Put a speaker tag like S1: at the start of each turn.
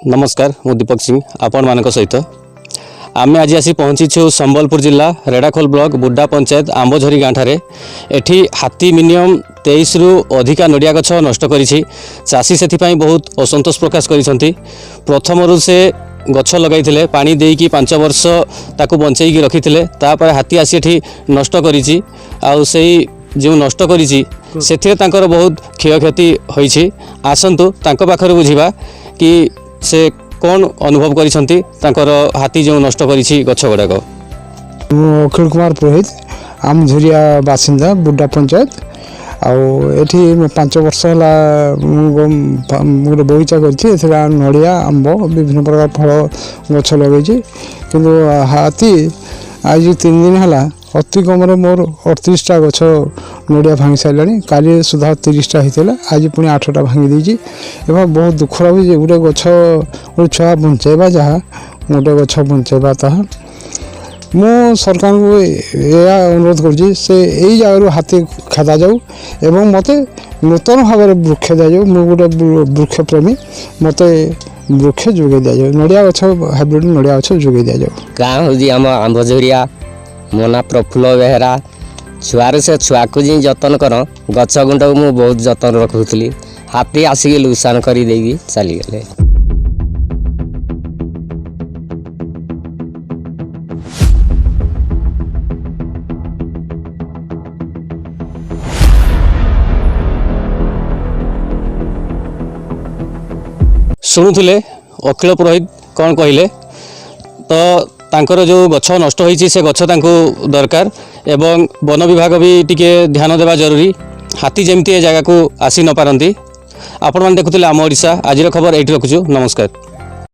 S1: नमस्कार मु दीपक सिंह आपण मान सहित आम आज आसी पहुँचीछु संबलपुर जिला रेड़ाखोल ब्लॉक बुड्डा पंचायत आंबझरी गाँव एठी हाथी मिनिमम 23 रु अधिका नड़िया गछ नष्ट करिछि। चाषी से बहुत असंतोष प्रकाश करिसंती। प्रथम से गछ लगाई पानी देकी 5 वर्ष ताकू बंचेकी रखी तापर हाथी आसी एठी नष्ट करिछि। आउ सेही जो नष्ट करिछि सेथिरे तांकर बहुत क्षयक्षति होइछि। आसंतु तांको पाखरे बुझिबा कि से कौन अनुभव करिसंती तांकर हाथी जो नष्ट करिछि गछ गुड़ाक।
S2: अखिल कुमार पुरोहित आम झुरिया बासिंदा बुड्डा पंचायत आठी 5 वर्ष है गोटे बगीचा कर नड़िया आंब विभिन्न प्रकार फल गछ लगे किंतु हाथी आज 3 दिन है अति कम मोर 38टा गछ नड़िया भांगी सारे काली सुधा 30टा होता आज पुणी 8टा भांगी देती। एवं बहुत दुख लगे गोटे गछ गोटे छुआ बंचेबा जहाँ गोटे गछ बंचेबा ताहा मु सरकार को यह अनुरोध कर जगह हाथी खेदा जाऊ एवं मत नूतन भाव में वृक्ष दि जाऊ। मु गोटे वृक्ष प्रेमी मत वृक्ष जोगे दि जाऊ नड़िया गछ हाइब्रिड नड़िया गछ जोगे दि जाऊ।
S3: गाँ हूँ आम आंबझरिया मो ना प्रफुल्ल बेहरा छुआर से छुआ को जी जतन कर गछ गुंड को मुझे बहुत जतन रखुली हाथी आसिक लुकसान कर चलीगले।
S1: शुणुले अखिल पुरोहित कौन कहले तो तांकर जो गछ नष्ट होइछि से गछ तांको दरकार एवं वन विभाग भी टिके ध्यान देवा जरूरी। हाथी जमती ए जगह को आसी न पारंती। आपण मान देखुथिले आम ओडिशा आज खबर एठी रखुछु। नमस्कार।